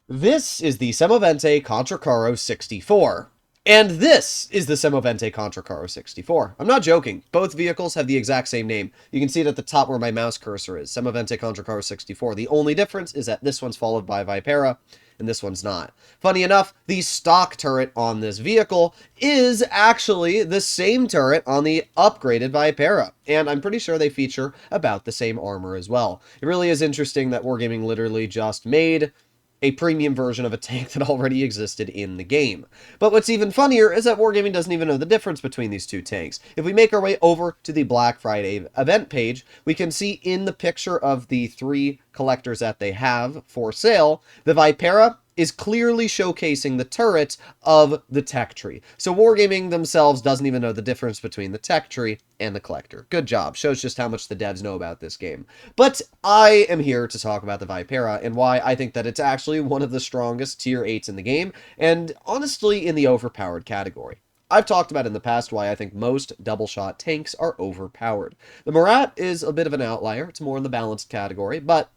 This is the Semovente Contracaro 64. And this is the Semovente Contracaro 64. I'm not joking. Both vehicles have the exact same name. You can see it at the top where my mouse cursor is. Semovente Contracaro 64. The only difference is that this one's followed by Vipera, and this one's not. Funny enough, the stock turret on this vehicle is actually the same turret on the upgraded Vipera, and I'm pretty sure they feature about the same armor as well. It really is interesting that Wargaming literally just made a premium version of a tank that already existed in the game. But what's even funnier is that Wargaming doesn't even know the difference between these two tanks. If we make our way over to the Black Friday event page, we can see in the picture of the three collectors that they have for sale, the Vipera is clearly showcasing the turret of the tech tree. So Wargaming themselves doesn't even know the difference between the tech tree and the collector. Good job. Shows just how much the devs know about this game. But I am here to talk about the Vipera and why I think that it's actually one of the strongest tier 8s in the game, and honestly in the overpowered category. I've talked about in the past why I think most double shot tanks are overpowered. The Murat is a bit of an outlier. It's more in the balanced category, but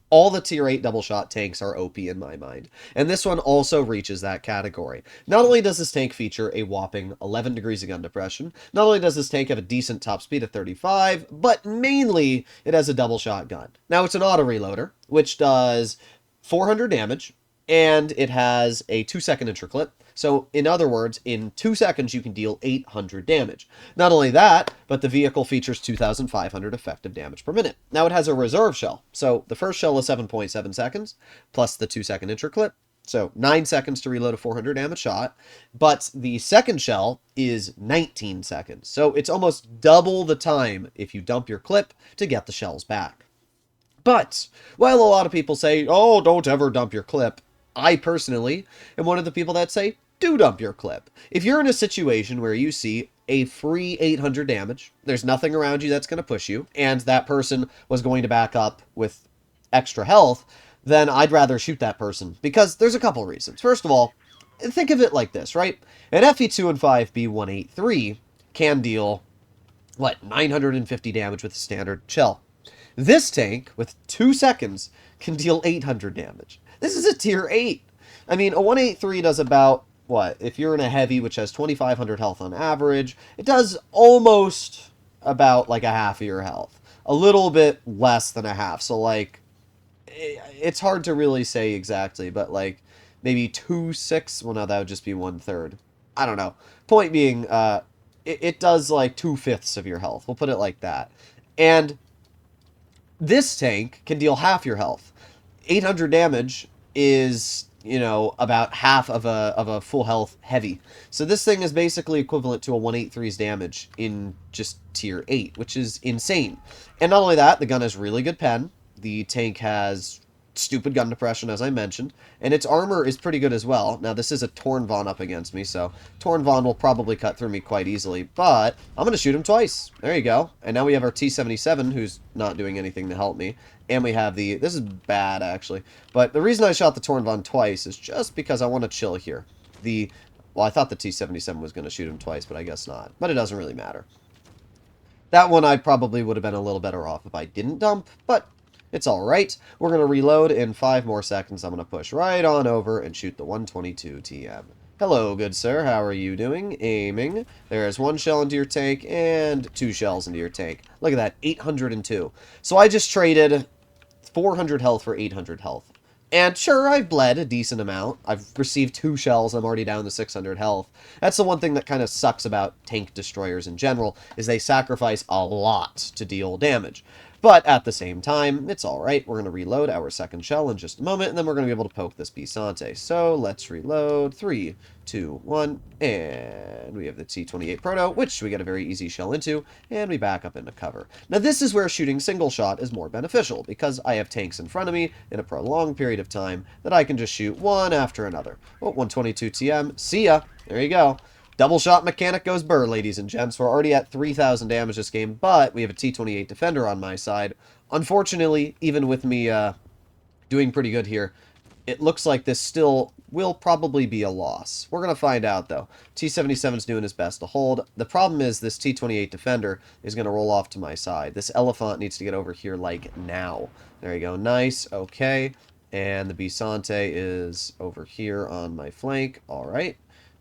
all the tier 8 double shot tanks are OP in my mind, and this one also reaches that category. Not only does this tank feature a whopping 11 degrees of gun depression, not only does this tank have a decent top speed of 35, but mainly it has a double shot gun. Now it's an auto reloader, which does 400 damage, and it has a 2-second interclip. So, in other words, in 2 seconds you can deal 800 damage. Not only that, but the vehicle features 2,500 effective damage per minute. Now, it has a reserve shell. So, the first shell is 7.7 seconds, plus the 2-second interclip. So, 9 seconds to reload a 400 damage shot. But the second shell is 19 seconds. So, it's almost double the time if you dump your clip to get the shells back. But, while a lot of people say, oh, don't ever dump your clip, I personally am one of the people that say, do dump your clip. If you're in a situation where you see a free 800 damage, there's nothing around you that's going to push you, and that person was going to back up with extra health, then I'd rather shoot that person, because there's a couple reasons. First of all, think of it like this, right? An FE2 and 5B183 can deal, 950 damage with a standard shell. This tank, with 2 seconds, can deal 800 damage. This is a tier 8. I mean, a 183 does about, if you're in a heavy, which has 2,500 health on average, it does almost about, a half of your health. A little bit less than a half. So, it's hard to really say exactly, but, maybe 2/6? Well, no, that would just be 1/3. I don't know. Point being, it does, 2/5 of your health. We'll put it like that. And this tank can deal half your health. 800 damage is, about half of a full health heavy. So this thing is basically equivalent to a 183's damage in just tier 8, which is insane. And not only that, the gun has really good pen. The tank has stupid gun depression, as I mentioned, and its armor is pretty good as well. Now, this is a Torn Von up against me, so Torn Von will probably cut through me quite easily, but I'm going to shoot him twice. There you go. And now we have our T-77, who's not doing anything to help me, and we have the... This is bad, actually, but the reason I shot the Torn Von twice is just because I want to chill here. Well, I thought the T-77 was going to shoot him twice, but I guess not. But it doesn't really matter. That one I probably would have been a little better off if I didn't dump, but it's alright. We're going to reload in 5 more seconds. I'm going to push right on over and shoot the 122 TM. Hello, good sir. How are you doing? Aiming. There's 1 shell into your tank and 2 shells into your tank. Look at that, 802. So I just traded 400 health for 800 health. And sure, I've bled a decent amount. I've received 2 shells. I'm already down to 600 health. That's the one thing that kind of sucks about tank destroyers in general, is they sacrifice a lot to deal damage. But at the same time, it's alright. We're going to reload our second shell in just a moment, and then we're going to be able to poke this Pisante. So let's reload. 3, 2, 1, and we have the T-28 Proto, which we get a very easy shell into, and we back up into cover. Now this is where shooting single shot is more beneficial, because I have tanks in front of me in a prolonged period of time that I can just shoot one after another. Oh, 122 TM. See ya. There you go. Double shot mechanic goes burr, ladies and gents. We're already at 3,000 damage this game, but we have a T-28 Defender on my side. Unfortunately, even with me doing pretty good here, it looks like this still will probably be a loss. We're going to find out, though. T-77's doing his best to hold. The problem is this T-28 Defender is going to roll off to my side. This Elephant needs to get over here, now. There you go. Nice. Okay. And the Bisante is over here on my flank. All right.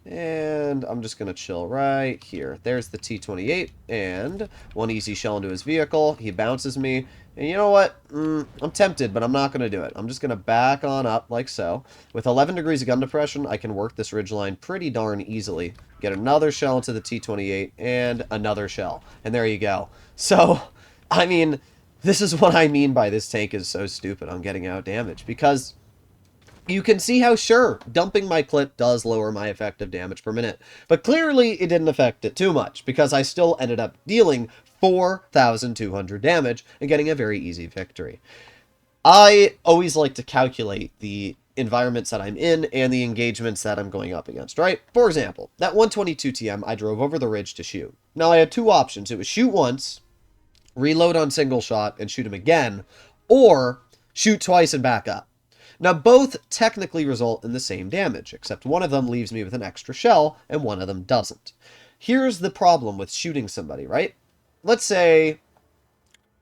And I'm just going to chill right here. There's the T-28, and one easy shell into his vehicle. He bounces me. And you know what? I'm tempted, but I'm not going to do it. I'm just going to back on up like so. With 11 degrees of gun depression, I can work this ridgeline pretty darn easily. Get another shell into the T-28, and another shell. And there you go. So, I mean, this is what I mean by this tank is so stupid on getting out damage. Because you can see how, sure, dumping my clip does lower my effective damage per minute. But clearly, it didn't affect it too much, because I still ended up dealing 4,200 damage and getting a very easy victory. I always like to calculate the environments that I'm in and the engagements that I'm going up against, right? For example, that 122 TM, I drove over the ridge to shoot. Now, I had two options. It was shoot once, reload on single shot, and shoot him again, or shoot twice and back up. Now, both technically result in the same damage, except one of them leaves me with an extra shell, and one of them doesn't. Here's the problem with shooting somebody, right? Let's say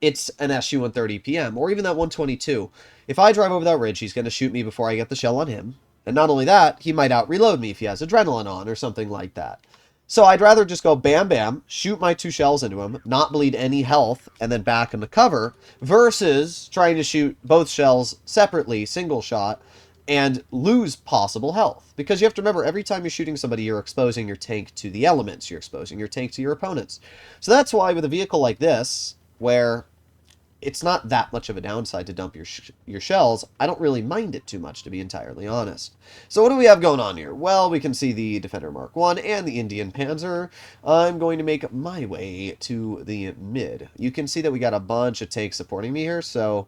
it's an SU-130 PM, or even that 122. If I drive over that ridge, he's going to shoot me before I get the shell on him. And not only that, he might out-reload me if he has adrenaline on, or something like that. So I'd rather just go bam bam, shoot my two shells into him, not bleed any health, and then back into cover, versus trying to shoot both shells separately, single shot, and lose possible health. Because you have to remember, every time you're shooting somebody, you're exposing your tank to the elements, you're exposing your tank to your opponents. So that's why with a vehicle like this, where it's not that much of a downside to dump your shells, I don't really mind it too much, to be entirely honest. So what do we have going on here? Well, we can see the Defender Mark 1 and the Indian Panzer. I'm going to make my way to the mid. You can see that we got a bunch of tanks supporting me here, so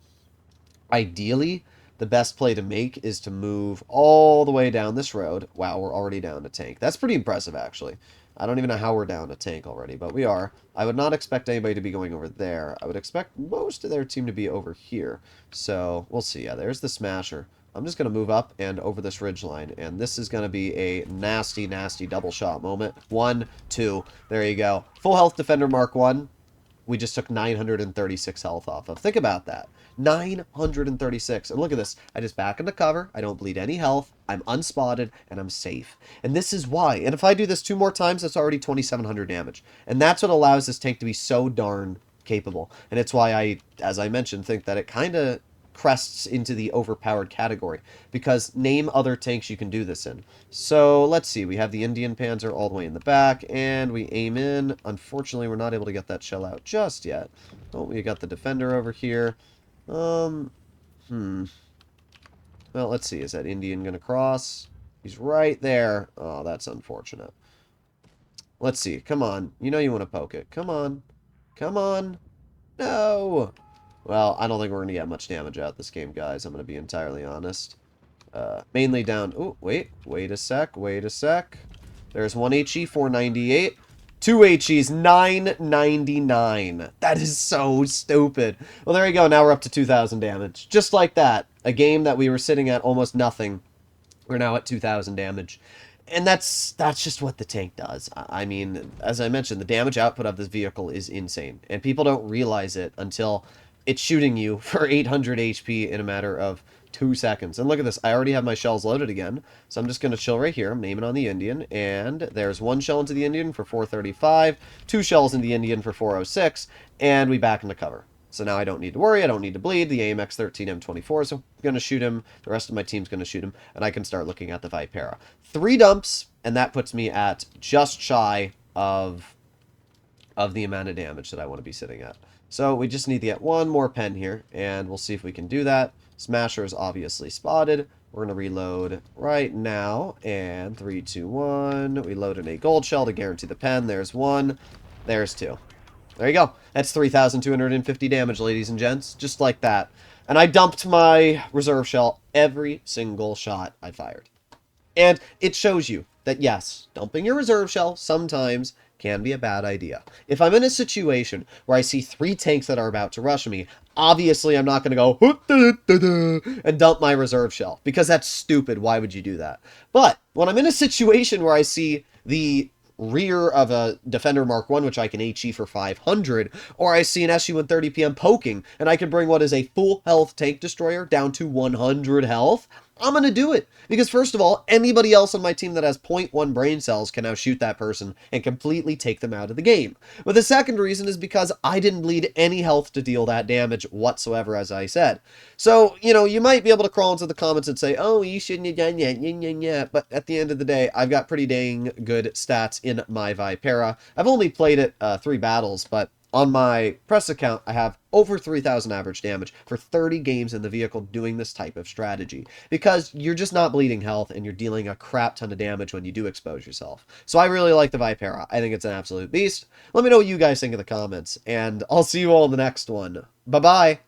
ideally, the best play to make is to move all the way down this road. Wow, we're already down a tank. That's pretty impressive, actually. I don't even know how we're down a tank already, but we are. I would not expect anybody to be going over there. I would expect most of their team to be over here. So, we'll see. Yeah, there's the Smasher. I'm just going to move up and over this ridgeline, and this is going to be a nasty, nasty double shot moment. 1, 2, there you go. Full health Defender Mark 1. We just took 936 health off of. Think about that. 936. And look at this. I just back into cover. I don't bleed any health. I'm unspotted, and I'm safe. And this is why. And if I do this 2 more times, that's already 2,700 damage. And that's what allows this tank to be so darn capable. And it's why I, as I mentioned, think that it kind of crests into the overpowered category, because name other tanks you can do this in. So let's see, we have the Indian Panzer all the way in the back, and we aim in. Unfortunately, we're not able to get that shell out just yet. Oh, we got the Defender over here. Well, let's see, is that Indian gonna cross? He's right there. Oh, that's unfortunate. Let's see, come on, you know you want to poke it. Come on, come on. No. Well, I don't think we're going to get much damage out this game, guys. I'm going to be entirely honest. Mainly down... Oh, wait a sec. There's 1 HE, 498. 2 HEs, 999. That is so stupid. Well, there you go. Now we're up to 2,000 damage. Just like that. A game that we were sitting at almost nothing. We're now at 2,000 damage. And that's just what the tank does. I mean, as I mentioned, the damage output of this vehicle is insane. And people don't realize it until it's shooting you for 800 HP in a matter of 2 seconds. And look at this. I already have my shells loaded again. So I'm just going to chill right here. I'm aiming on the Indian. And there's 1 shell into the Indian for 435. 2 shells in the Indian for 406. And we back into cover. So now I don't need to worry. I don't need to bleed. The AMX-13 M24 is going to shoot him. The rest of my team's going to shoot him. And I can start looking at the Vipera. 3 dumps. And that puts me at just shy of the amount of damage that I want to be sitting at. So we just need to get 1 more pen here, and we'll see if we can do that. Smasher is obviously spotted. We're going to reload right now, and 3, 2, 1. We load in a gold shell to guarantee the pen. There's 1. There's 2. There you go. That's 3,250 damage, ladies and gents. Just like that. And I dumped my reserve shell every single shot I fired. And it shows you that, yes, dumping your reserve shell sometimes can be a bad idea. If I'm in a situation where I see 3 tanks that are about to rush me, obviously I'm not going to go and dump my reserve shell, because that's stupid. Why would you do that? But when I'm in a situation where I see the rear of a Defender Mark 1, which I can HE for 500, or I see an SU-130 PM poking, and I can bring what is a full health tank destroyer down to 100 health, I'm going to do it. Because first of all, anybody else on my team that has 0.1 brain cells can now shoot that person and completely take them out of the game. But the second reason is because I didn't bleed any health to deal that damage whatsoever, as I said. So, you might be able to crawl into the comments and say, oh, you shouldn't have done that, but at the end of the day, I've got pretty dang good stats in my Vipera. I've only played it 3 battles, but on my press account, I have over 3,000 average damage for 30 games in the vehicle doing this type of strategy. Because you're just not bleeding health and you're dealing a crap ton of damage when you do expose yourself. So I really like the Vipera. I think it's an absolute beast. Let me know what you guys think in the comments, and I'll see you all in the next one. Bye-bye!